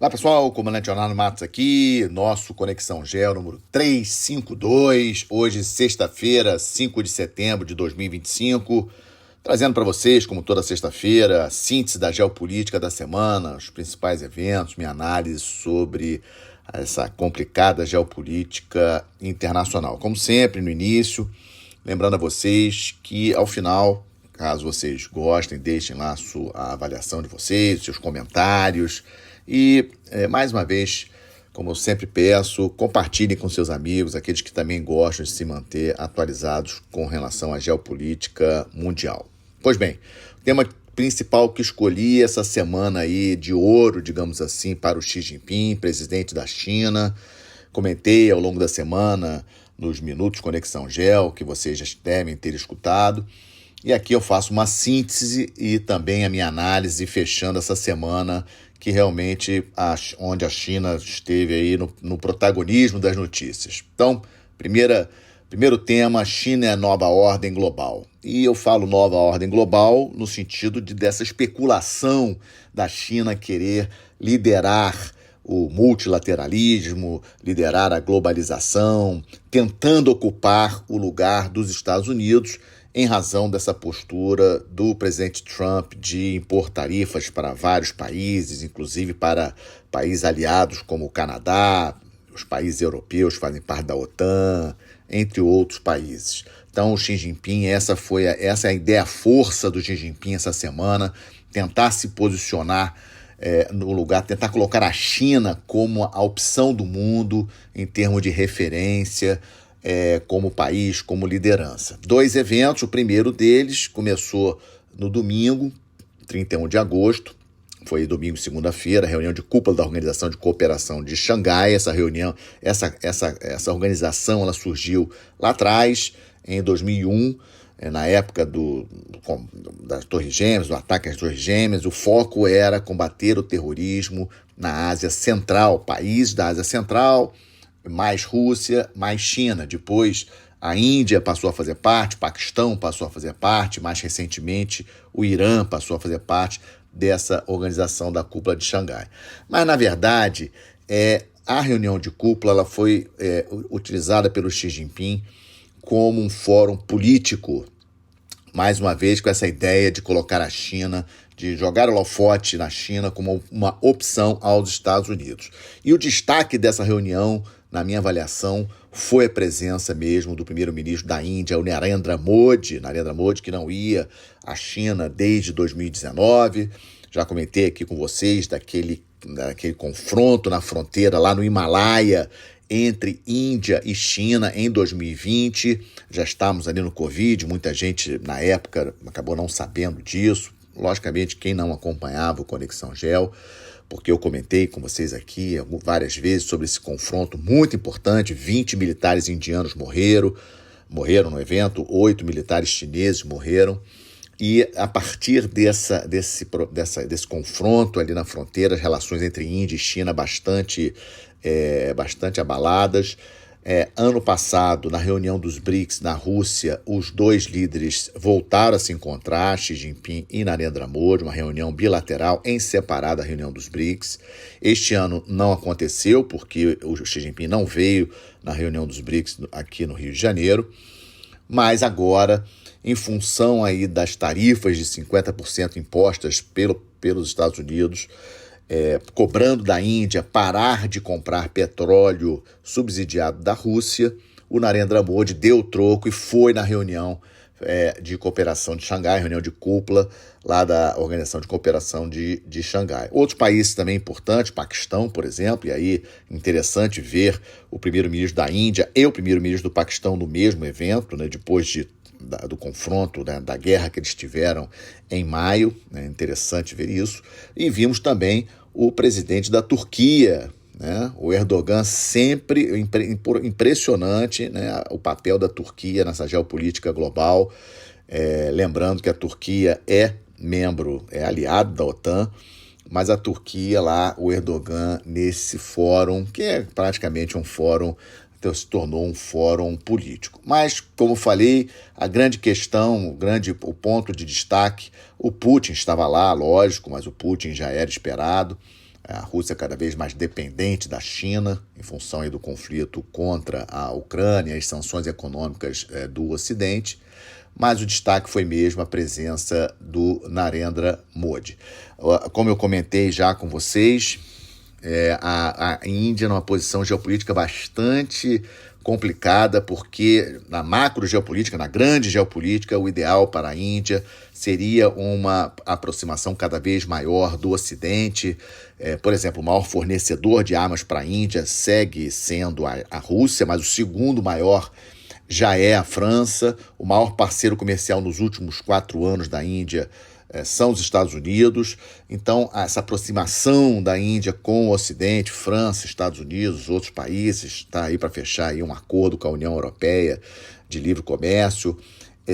Olá pessoal, comandante Leonardo Matos aqui, nosso Conexão Geo número 352, hoje sexta-feira, 5 de setembro de 2025, trazendo para vocês, como toda sexta-feira, a síntese da geopolítica da semana, os principais eventos, minha análise sobre essa complicada geopolítica internacional. Como sempre, no início, lembrando a vocês que ao final, caso vocês gostem, deixem lá a avaliação de vocês, seus comentários. E, mais uma vez, como eu sempre peço, compartilhem com seus amigos, aqueles que também gostam de se manter atualizados com relação à geopolítica mundial. Pois bem, o tema principal que escolhi essa semana aí de ouro, digamos assim, para o Xi Jinping, presidente da China. Comentei ao longo da semana nos Minutos Conexão Geo, que vocês já devem ter escutado. E aqui eu faço uma síntese e também a minha análise, fechando essa semana que realmente onde a China esteve aí no protagonismo das notícias. Então, primeiro tema, China é a nova ordem global. E eu falo nova ordem global no sentido dessa especulação da China querer liderar o multilateralismo, liderar a globalização, tentando ocupar o lugar dos Estados Unidos, em razão dessa postura do presidente Trump de impor tarifas para vários países, inclusive para países aliados como o Canadá, os países europeus que fazem parte da OTAN, entre outros países. Então, o Xi Jinping, essa é a ideia, a força do Xi Jinping essa semana, tentar se posicionar no lugar, tentar colocar a China como a opção do mundo em termos de referência, como país, como liderança. 2 eventos, o primeiro deles começou no domingo, 31 de agosto, foi domingo e segunda-feira, reunião de cúpula da Organização de Cooperação de Xangai. Essa reunião, essa organização, ela surgiu lá atrás, em 2001, na época das Torres Gêmeas, do ataque às Torres Gêmeas. O foco era combater o terrorismo na Ásia Central, países da Ásia Central, mais Rússia, mais China. Depois a Índia passou a fazer parte, o Paquistão passou a fazer parte, mais recentemente o Irã passou a fazer parte dessa organização da cúpula de Xangai. Mas, na verdade, a reunião de cúpula ela foi utilizada pelo Xi Jinping como um fórum político, mais uma vez com essa ideia de colocar a China, de jogar o holofote na China como uma opção aos Estados Unidos. E o destaque dessa reunião, na minha avaliação, foi a presença mesmo do primeiro-ministro da Índia, o Narendra Modi, que não ia à China desde 2019. Já comentei aqui com vocês daquele confronto na fronteira lá no Himalaia entre Índia e China em 2020. Já estávamos ali no Covid, muita gente na época acabou não sabendo disso. Logicamente, quem não acompanhava o Conexão Geo, porque eu comentei com vocês aqui várias vezes sobre esse confronto muito importante. 20 militares indianos morreram no evento, 8 militares chineses morreram. E a partir desse confronto ali na fronteira, as relações entre Índia e China bastante abaladas. Ano passado, na reunião dos BRICS na Rússia, os 2 líderes voltaram a se encontrar, Xi Jinping e Narendra Modi, uma reunião bilateral em separada da reunião dos BRICS. Este ano não aconteceu, porque o Xi Jinping não veio na reunião dos BRICS aqui no Rio de Janeiro, mas agora, em função aí das tarifas de 50% impostas pelos Estados Unidos, cobrando da Índia parar de comprar petróleo subsidiado da Rússia, o Narendra Modi deu o troco e foi na reunião de cooperação de Xangai, reunião de cúpula lá da Organização de Cooperação de Xangai. Outros países também importantes, Paquistão, por exemplo, e aí interessante ver o primeiro-ministro da Índia e o primeiro-ministro do Paquistão no mesmo evento, né, depois do confronto, né, da guerra que eles tiveram em maio, né, interessante ver isso. E vimos também o presidente da Turquia, né, o Erdogan, sempre impressionante, né, o papel da Turquia nessa geopolítica global. Lembrando que a Turquia é aliado da OTAN, mas a Turquia lá, o Erdogan, nesse fórum, que é praticamente um fórum, então se tornou um fórum político. Mas, como falei, a grande questão, o ponto de destaque, o Putin estava lá, lógico, mas o Putin já era esperado. A Rússia cada vez mais dependente da China, em função aí do conflito contra a Ucrânia, as sanções econômicas do Ocidente, mas o destaque foi mesmo a presença do Narendra Modi. Como eu comentei já com vocês, a Índia numa posição geopolítica bastante complicada, porque na macro geopolítica, na grande geopolítica, o ideal para a Índia seria uma aproximação cada vez maior do Ocidente. Por exemplo, o maior fornecedor de armas para a Índia segue sendo a Rússia, mas o segundo maior já é a França. O maior parceiro comercial nos últimos 4 anos da Índia são os Estados Unidos. Então, essa aproximação da Índia com o Ocidente, França, Estados Unidos, outros países, está aí para fechar aí um acordo com a União Europeia de livre comércio,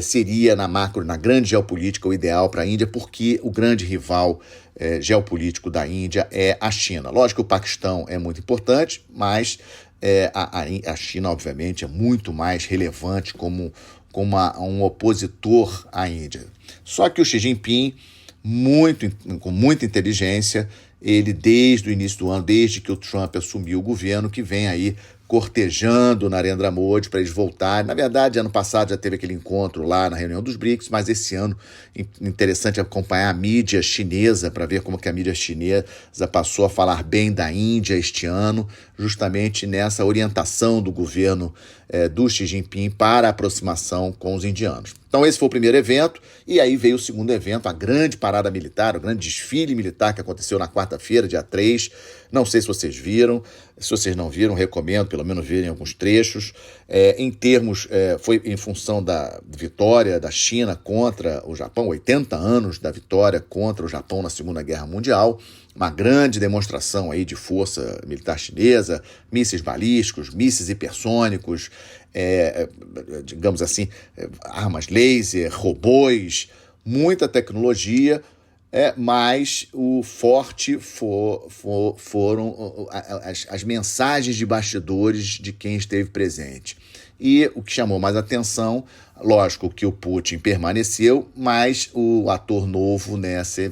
seria na grande geopolítica o ideal para a Índia, porque o grande rival geopolítico da Índia é a China. Lógico que o Paquistão é muito importante, mas a China, obviamente, é muito mais relevante como um opositor à Índia. Só que o Xi Jinping, com muita inteligência, ele desde o início do ano, desde que o Trump assumiu o governo, que vem aí cortejando Narendra Modi para eles voltarem. Na verdade, ano passado já teve aquele encontro lá na reunião dos BRICS, mas esse ano interessante acompanhar a mídia chinesa para ver como que a mídia chinesa passou a falar bem da Índia este ano, justamente nessa orientação do governo do Xi Jinping para a aproximação com os indianos. Então esse foi o primeiro evento, e aí veio o segundo evento, a grande parada militar, o grande desfile militar que aconteceu na quarta-feira, dia 3. Não sei se vocês viram, se vocês não viram, recomendo pelo menos verem alguns trechos. Foi em função da vitória da China contra o Japão, 80 anos da vitória contra o Japão na Segunda Guerra Mundial, uma grande demonstração aí de força militar chinesa, mísseis balísticos, mísseis hipersônicos, digamos assim, armas laser, robôs, muita tecnologia, mas o forte foram as mensagens de bastidores de quem esteve presente. E o que chamou mais atenção, lógico que o Putin permaneceu, mas o ator novo nesse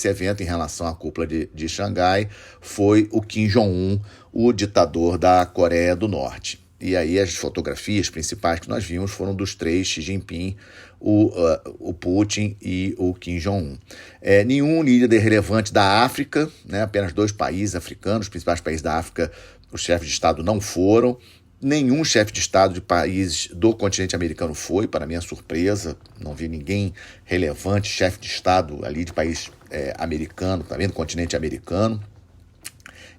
evento em relação à cúpula de Xangai foi o Kim Jong-un, o ditador da Coreia do Norte. E aí as fotografias principais que nós vimos foram dos 3, Xi Jinping, o Putin e o Kim Jong-un. Nenhum líder relevante da África, né, apenas 2 países africanos, os principais países da África, os chefes de Estado não foram. Nenhum chefe de Estado de países do continente americano foi, para minha surpresa. Não vi ninguém relevante, chefe de Estado ali de país americano, também do continente americano.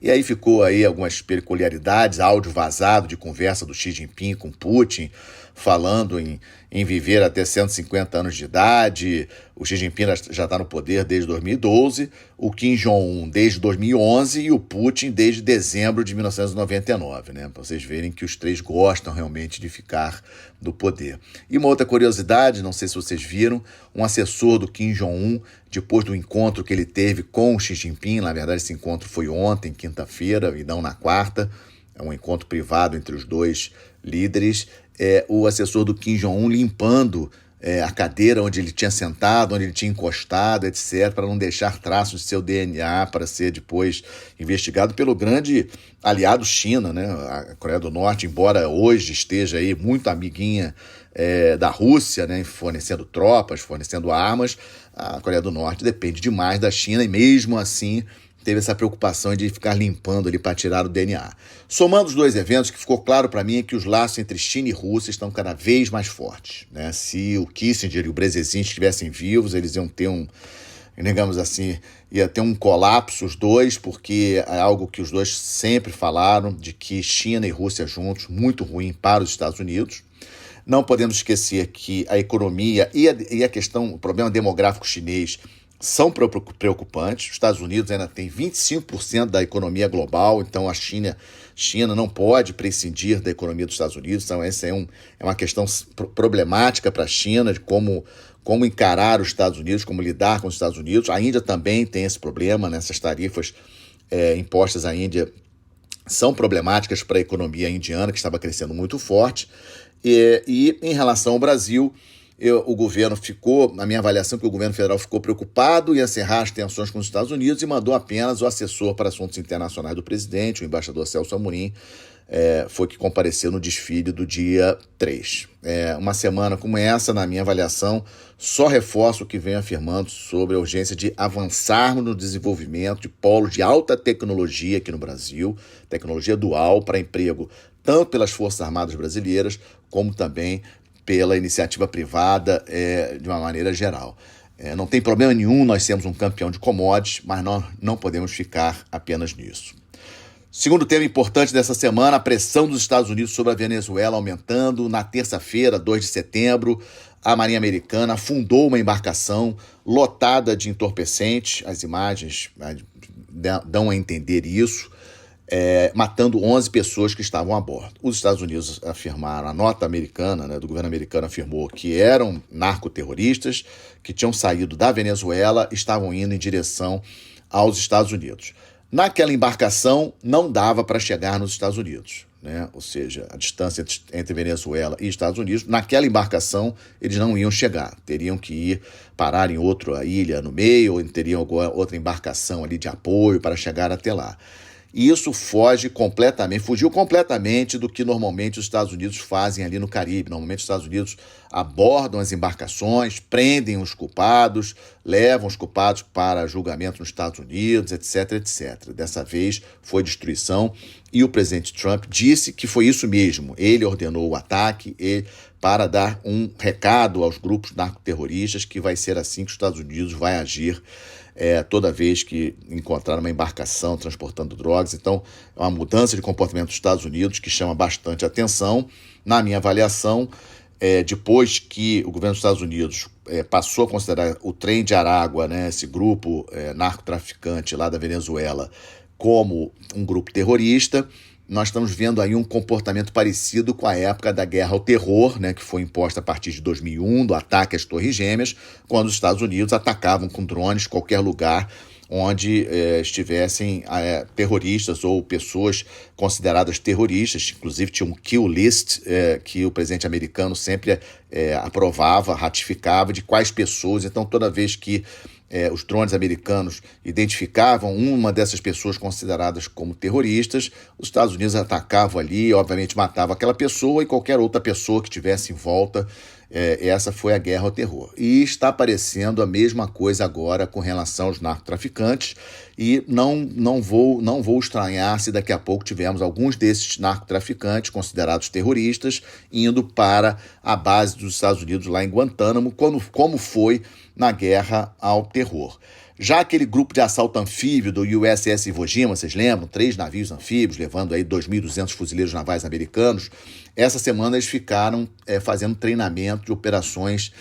E aí ficou aí algumas peculiaridades, áudio vazado de conversa do Xi Jinping com Putin, falando em viver até 150 anos de idade. O Xi Jinping já está no poder desde 2012, o Kim Jong-un desde 2011 e o Putin desde dezembro de 1999, né? Para vocês verem que os 3 gostam realmente de ficar do poder. E uma outra curiosidade, não sei se vocês viram, um assessor do Kim Jong-un, depois do encontro que ele teve com o Xi Jinping, na verdade esse encontro foi ontem, quinta-feira, e não na quarta, é um encontro privado entre os 2 líderes, o assessor do Kim Jong-un limpando a cadeira onde ele tinha sentado, onde ele tinha encostado, etc., para não deixar traços de seu DNA para ser depois investigado pelo grande aliado China, né? A Coreia do Norte, embora hoje esteja aí muito amiguinha da Rússia, né? Fornecendo tropas, fornecendo armas, a Coreia do Norte depende demais da China e mesmo assim teve essa preocupação de ficar limpando ali para tirar o DNA. Somando os 2 eventos, o que ficou claro para mim é que os laços entre China e Rússia estão cada vez mais fortes, né? Se o Kissinger e o Brzezinski estivessem vivos, eles iam ter digamos assim, ia ter um colapso os 2, porque é algo que os 2 sempre falaram, de que China e Rússia juntos, muito ruim para os Estados Unidos. Não podemos esquecer que a economia e a questão, o problema demográfico chinês são preocupantes. Os Estados Unidos ainda tem 25% da economia global, então a China não pode prescindir da economia dos Estados Unidos. Então essa é uma questão problemática para a China, de como encarar os Estados Unidos, como lidar com os Estados Unidos. A Índia também tem esse problema, né? Essas tarifas impostas à Índia são problemáticas para a economia indiana, que estava crescendo muito forte. E em relação ao Brasil, o governo ficou, na minha avaliação, que o governo federal ficou preocupado em encerrar as tensões com os Estados Unidos e mandou apenas o assessor para assuntos internacionais do presidente, o embaixador Celso Amorim, foi que compareceu no desfile do dia 3. Uma semana como essa, na minha avaliação, só reforça o que venho afirmando sobre a urgência de avançarmos no desenvolvimento de polos de alta tecnologia aqui no Brasil, tecnologia dual para emprego, tanto pelas Forças Armadas brasileiras, como também pela iniciativa privada de uma maneira geral. Não tem problema nenhum nós sermos um campeão de commodities, mas nós não podemos ficar apenas nisso. Segundo tema importante dessa semana, a pressão dos Estados Unidos sobre a Venezuela aumentando. Na terça-feira, 2 de setembro, a Marinha Americana afundou uma embarcação lotada de entorpecentes. As imagens dão a entender isso, matando 11 pessoas que estavam a bordo. Os Estados Unidos afirmaram, a nota americana, do governo americano afirmou que eram narcoterroristas que tinham saído da Venezuela e estavam indo em direção aos Estados Unidos. Naquela embarcação não dava para chegar nos Estados Unidos, né? Ou seja, a distância entre Venezuela e Estados Unidos, naquela embarcação eles não iam chegar, teriam que ir parar em outra ilha no meio, ou teriam outra embarcação ali de apoio para chegar até lá. E isso fugiu completamente do que normalmente os Estados Unidos fazem ali no Caribe. Normalmente os Estados Unidos abordam as embarcações, prendem os culpados, levam os culpados para julgamento nos Estados Unidos, etc, etc. Dessa vez foi destruição e o presidente Trump disse que foi isso mesmo. Ele ordenou o ataque para dar um recado aos grupos narcoterroristas que vai ser assim que os Estados Unidos vai agir toda vez que encontrar uma embarcação transportando drogas. Então, é uma mudança de comportamento dos Estados Unidos que chama bastante atenção. Na minha avaliação, depois que o governo dos Estados Unidos passou a considerar o Trem de Aragua, né, esse grupo narcotraficante lá da Venezuela, como um grupo terrorista, nós estamos vendo aí um comportamento parecido com a época da Guerra ao Terror, né, que foi imposta a partir de 2001, do ataque às Torres Gêmeas, quando os Estados Unidos atacavam com drones qualquer lugar onde estivessem terroristas ou pessoas consideradas terroristas. Inclusive tinha um kill list que o presidente americano sempre aprovava, ratificava de quais pessoas. Então, toda vez que os drones americanos identificavam uma dessas pessoas consideradas como terroristas, os Estados Unidos atacavam ali, obviamente matavam aquela pessoa e qualquer outra pessoa que estivesse em volta. Essa foi a Guerra ao Terror. E está aparecendo a mesma coisa agora com relação aos narcotraficantes, e não vou estranhar se daqui a pouco tivermos alguns desses narcotraficantes considerados terroristas indo para a base dos Estados Unidos lá em Guantánamo, como foi na Guerra ao Terror. Já aquele grupo de assalto anfíbio do USS Iwo Jima, vocês lembram? 3 navios anfíbios, levando aí 2.200 fuzileiros navais americanos. Essa semana eles ficaram fazendo treinamento de operações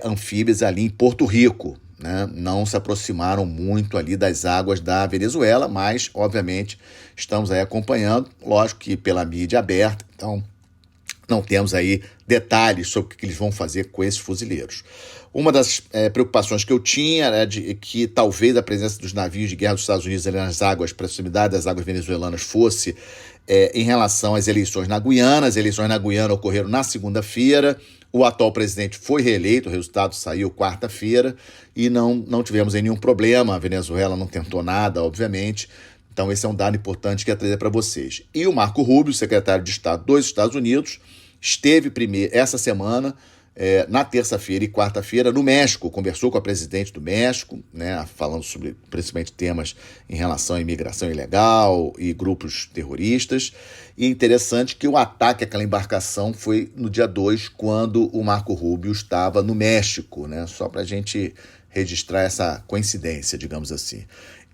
anfíbias ali em Porto Rico, né? Não se aproximaram muito ali das águas da Venezuela, mas, obviamente, estamos aí acompanhando, lógico que pela mídia aberta, então não temos aí detalhes sobre o que eles vão fazer com esses fuzileiros. Uma das preocupações que eu tinha era de que talvez a presença dos navios de guerra dos Estados Unidos ali nas águas, proximidade das águas venezuelanas, fosse em relação às eleições na Guiana. As eleições na Guiana ocorreram na segunda-feira. O atual presidente foi reeleito, o resultado saiu quarta-feira e não tivemos nenhum problema. A Venezuela não tentou nada, obviamente. Então esse é um dado importante que eu ia trazer para vocês. E o Marco Rubio, secretário de Estado dos Estados Unidos, esteve essa semana, na terça-feira e quarta-feira, no México, conversou com a presidente do México, né, falando sobre principalmente temas em relação à imigração ilegal e grupos terroristas. E é interessante que o ataque àquela embarcação foi no dia 2, quando o Marco Rubio estava no México, né, só para a gente registrar essa coincidência, digamos assim.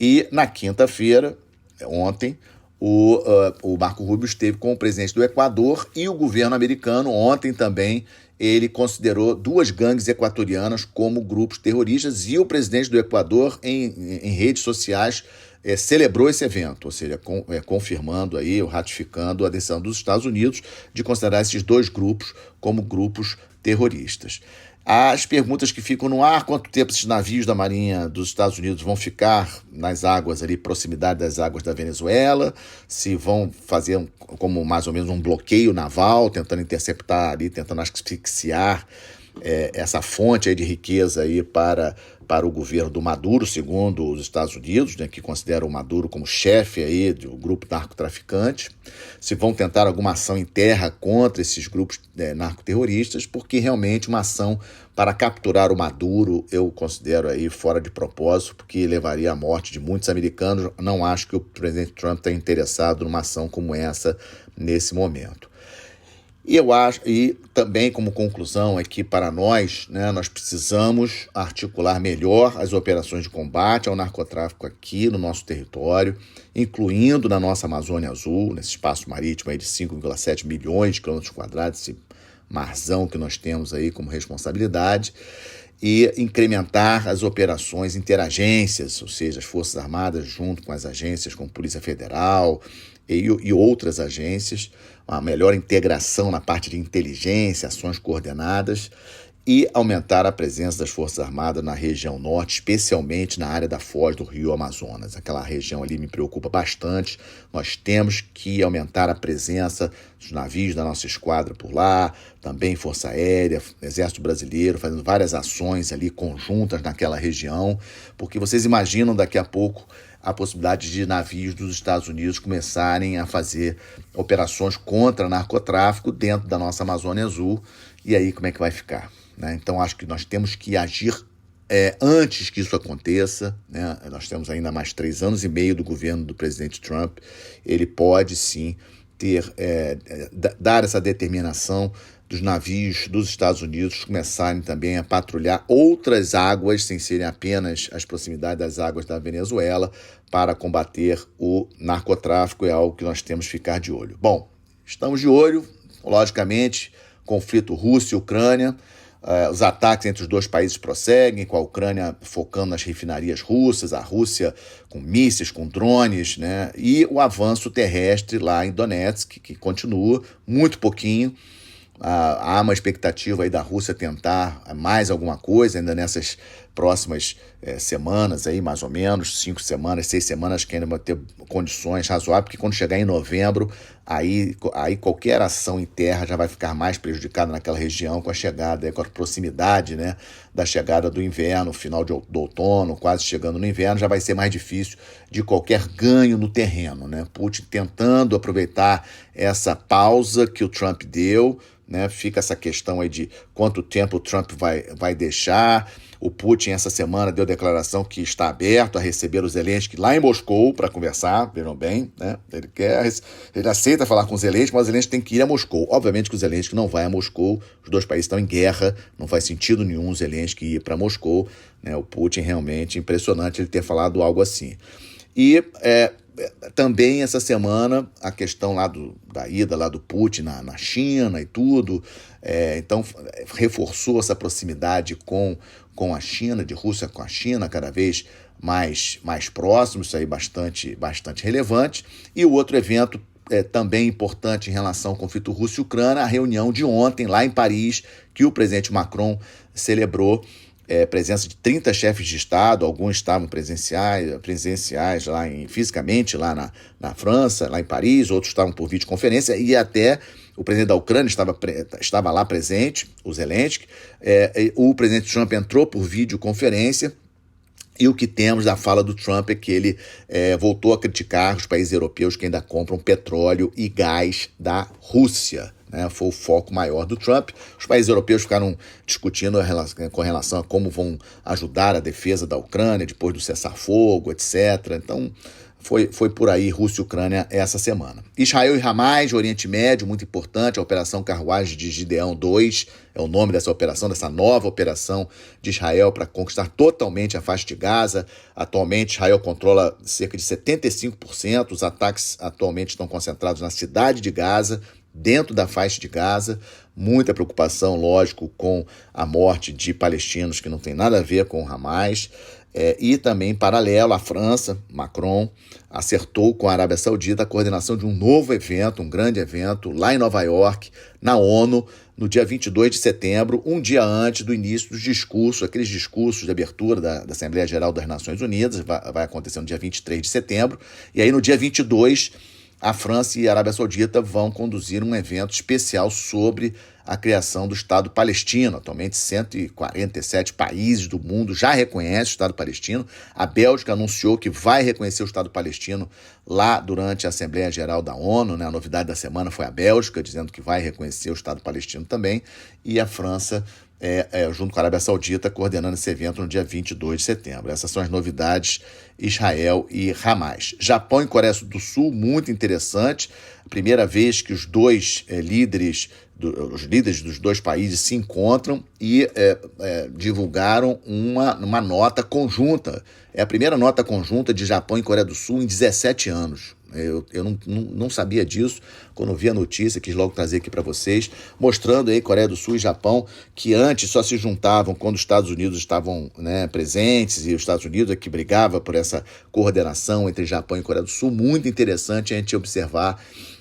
E na quinta-feira, ontem, o Marco Rubio esteve com o presidente do Equador e o governo americano. Ontem também ele considerou 2 gangues equatorianas como grupos terroristas e o presidente do Equador, em redes sociais, celebrou esse evento, ou seja, confirmando aí, ratificando a decisão dos Estados Unidos de considerar esses 2 grupos como grupos terroristas. As perguntas que ficam no ar: quanto tempo esses navios da Marinha dos Estados Unidos vão ficar nas águas ali, proximidade das águas da Venezuela, se vão fazer como mais ou menos um bloqueio naval, tentando interceptar ali, tentando asfixiar essa fonte aí de riqueza aí para o governo do Maduro, segundo os Estados Unidos, né, que considera o Maduro como chefe aí do grupo narcotraficante, se vão tentar alguma ação em terra contra esses grupos narcoterroristas, porque realmente uma ação para capturar o Maduro eu considero aí fora de propósito, porque levaria à morte de muitos americanos. Não acho que o presidente Trump está interessado numa ação como essa nesse momento. E eu acho, e também como conclusão é que para nós, né, nós precisamos articular melhor as operações de combate ao narcotráfico aqui no nosso território, incluindo na nossa Amazônia Azul, nesse espaço marítimo aí de 5,7 milhões de quilômetros quadrados, esse marzão que nós temos aí como responsabilidade, e incrementar as operações interagências, ou seja, as Forças Armadas junto com as agências como Polícia Federal e outras agências, uma melhor integração na parte de inteligência, ações coordenadas e aumentar a presença das Forças Armadas na região norte, especialmente na área da foz do Rio Amazonas. Aquela região ali me preocupa bastante. Nós temos que aumentar a presença dos navios da nossa esquadra por lá, também Força Aérea, Exército Brasileiro, fazendo várias ações ali conjuntas naquela região, porque vocês imaginam daqui a pouco a possibilidade de navios dos Estados Unidos começarem a fazer operações contra narcotráfico dentro da nossa Amazônia Azul. E aí como é que vai ficar? Então, acho que nós temos que agir antes que isso aconteça, né? Nós temos ainda mais 3 anos e meio do governo do presidente Trump. Ele pode, sim, dar essa determinação dos navios dos Estados Unidos começarem também a patrulhar outras águas, sem serem apenas as proximidades das águas da Venezuela, para combater o narcotráfico. É algo que nós temos que ficar de olho. Bom, estamos de olho, logicamente, conflito Rússia e Ucrânia. Os ataques entre os dois países prosseguem, com a Ucrânia focando nas refinarias russas, a Rússia com mísseis, com drones, né? E o avanço terrestre lá em Donetsk, que continua muito pouquinho. Há uma expectativa aí da Rússia tentar mais alguma coisa ainda nessas próximas semanas, aí, mais ou menos 5 semanas, 6 semanas, que ainda vai ter condições razoáveis, porque quando chegar em novembro, aí qualquer ação em terra já vai ficar mais prejudicada naquela região com a chegada, com a proximidade, né, da chegada do inverno, final do outono, quase chegando no inverno, já vai ser mais difícil de qualquer ganho no terreno, né? Putin tentando aproveitar essa pausa que o Trump deu, né? Fica essa questão aí de quanto tempo o Trump vai deixar. O Putin, essa semana, deu declaração que está aberto a receber o Zelensky lá em Moscou para conversar, vejam bem, né? Ele aceita falar com o Zelensky, mas o Zelensky tem que ir a Moscou. Obviamente que o Zelensky não vai a Moscou, os dois países estão em guerra, não faz sentido nenhum o Zelensky ir para Moscou, né? O Putin realmente impressionante ele ter falado algo assim. E também essa semana a questão lá da ida lá do Putin na China e tudo, então reforçou essa proximidade com a China, de Rússia com a China, cada vez mais próximo, isso aí bastante relevante. E o outro evento também importante em relação ao conflito Rússia e Ucrânia, a reunião de ontem lá em Paris, que o presidente Macron celebrou, presença de 30 chefes de Estado, alguns estavam presenciais lá fisicamente lá na França, lá em Paris, outros estavam por videoconferência, e até o presidente da Ucrânia estava lá presente, o Zelensky. O presidente Trump entrou por videoconferência, e o que temos da fala do Trump é que ele voltou a criticar os países europeus que ainda compram petróleo e gás da Rússia. Foi o foco maior do Trump. Os países europeus ficaram discutindo com relação a como vão ajudar a defesa da Ucrânia depois do cessar-fogo, etc. Então, foi por aí Rússia e Ucrânia essa semana. Israel e Hamas, Oriente Médio, muito importante, a Operação Carruagem de Gideão 2, é o nome dessa operação, dessa nova operação de Israel para conquistar totalmente a faixa de Gaza. Atualmente, Israel controla cerca de 75%, os ataques atualmente estão concentrados na cidade de Gaza, dentro da faixa de Gaza. Muita preocupação, lógico, com a morte de palestinos que não tem nada a ver com o Hamas. E também, em paralelo, a França, Macron, acertou com a Arábia Saudita a coordenação de um novo evento, um grande evento, lá em Nova York, na ONU, no dia 22 de setembro, um dia antes do início dos discursos, aqueles discursos de abertura da Assembleia Geral das Nações Unidas. Vai acontecer no dia 23 de setembro. E aí, no dia 22, a França e a Arábia Saudita vão conduzir um evento especial sobre a criação do Estado palestino. Atualmente, 147 países do mundo já reconhecem o Estado palestino. A Bélgica anunciou que vai reconhecer o Estado palestino lá durante a Assembleia Geral da ONU, né? A novidade da semana foi a Bélgica, dizendo que vai reconhecer o Estado palestino também, e a França, junto com a Arábia Saudita, coordenando esse evento no dia 22 de setembro. Essas são as novidades, Israel e Hamas. Japão e Coreia do Sul, muito interessante. Primeira vez que os dois líderes dos dois países se encontram e divulgaram uma nota conjunta. É a primeira nota conjunta de Japão e Coreia do Sul em 17 anos. Eu não sabia disso. Quando vi a notícia, quis logo trazer aqui para vocês, mostrando aí Coreia do Sul e Japão, que antes só se juntavam quando os Estados Unidos estavam, né, presentes, e os Estados Unidos é que brigava por essa coordenação entre Japão e Coreia do Sul. Muito interessante a gente observar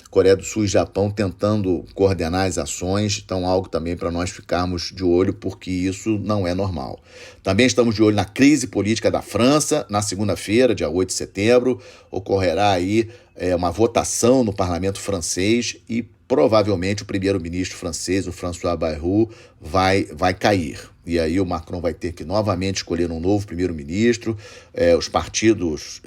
Coreia do Sul e Japão tentando coordenar as ações, então algo também para nós ficarmos de olho, porque isso não é normal. Também estamos de olho na crise política da França. Na segunda-feira, dia 8 de setembro, ocorrerá aí uma votação no parlamento francês e provavelmente o primeiro-ministro francês, o François Bayrou, vai cair. E aí o Macron vai ter que novamente escolher um novo primeiro-ministro. Os partidos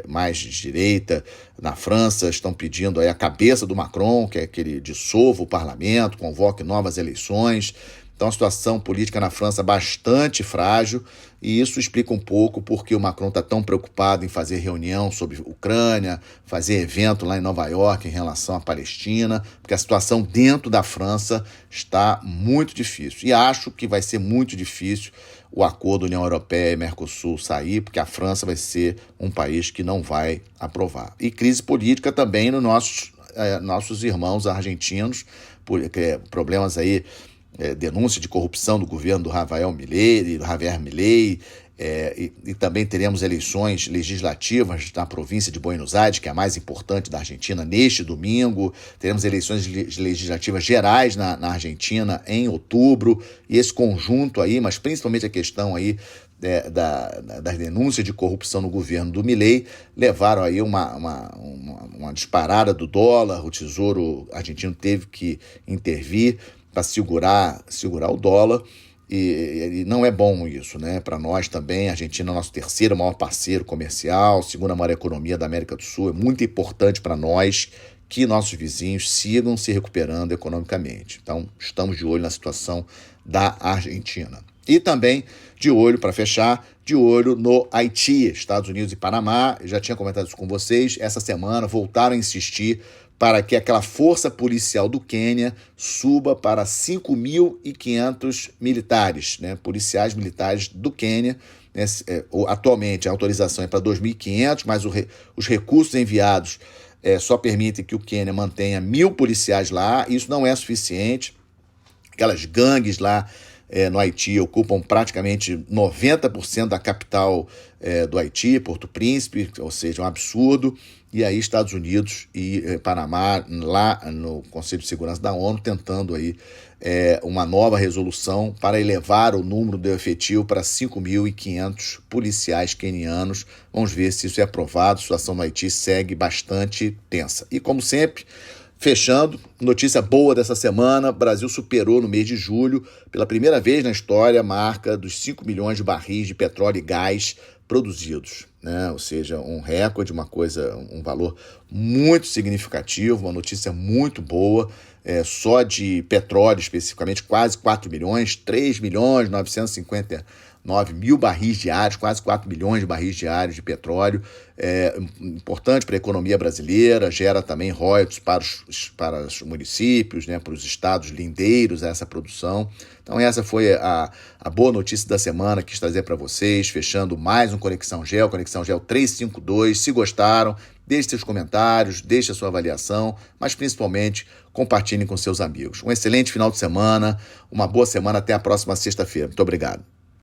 mais de direita na França estão pedindo aí a cabeça do Macron, que é que ele dissolva o parlamento, convoque novas eleições. Então a situação política na França é bastante frágil, e isso explica um pouco porque o Macron está tão preocupado em fazer reunião sobre Ucrânia, fazer evento lá em Nova York em relação à Palestina, porque a situação dentro da França está muito difícil. E acho que vai ser muito difícil o acordo União Europeia e Mercosul sair, porque a França vai ser um país que não vai aprovar. E crise política também nos nossos irmãos argentinos, problemas aí, denúncia de corrupção do governo do Javier Milei, e também teremos eleições legislativas na província de Buenos Aires, que é a mais importante da Argentina, neste domingo. Teremos eleições legislativas gerais na Argentina em outubro, e esse conjunto aí, mas principalmente a questão aí das denúncias de corrupção no governo do Milei, levaram aí uma disparada do dólar. O Tesouro argentino teve que intervir para segurar o dólar, e não é bom isso, né? Para nós também, a Argentina é o nosso terceiro maior parceiro comercial, segunda maior economia da América do Sul. É muito importante para nós que nossos vizinhos sigam se recuperando economicamente. Então, estamos de olho na situação da Argentina. E também de olho, para fechar, de olho no Haiti, Estados Unidos e Panamá. Eu já tinha comentado isso com vocês. Essa semana voltaram a insistir para que aquela força policial do Quênia suba para 5.500 militares, né, policiais militares do Quênia. Atualmente a autorização é para 2.500, mas os recursos enviados só permitem que o Quênia mantenha 1.000 policiais lá. Isso não é suficiente. Aquelas gangues lá no Haiti ocupam praticamente 90% da capital do Haiti, Porto Príncipe, ou seja, um absurdo. E aí Estados Unidos e Panamá, lá no Conselho de Segurança da ONU, tentando aí uma nova resolução para elevar o número do efetivo para 5.500 policiais quenianos. Vamos ver se isso é aprovado. A situação no Haiti segue bastante tensa. E como sempre, fechando, notícia boa dessa semana: o Brasil superou no mês de julho, pela primeira vez na história, a marca dos 5 milhões de barris de petróleo e gás produzidos, né? Ou seja, um recorde, um valor muito significativo, uma notícia muito boa. Só de petróleo especificamente, quase 4 milhões, 3 milhões 959 mil barris diários, quase 4 milhões de barris diários de petróleo. Importante para a economia brasileira, gera também royalties para os municípios, né, para os estados lindeiros a essa produção. Então essa foi a boa notícia da semana que quis trazer para vocês, fechando mais um Conexão Gel 352. Se gostaram, deixe seus comentários, deixe a sua avaliação, mas principalmente compartilhem com seus amigos. Um excelente final de semana, uma boa semana, até a próxima sexta-feira. Muito obrigado.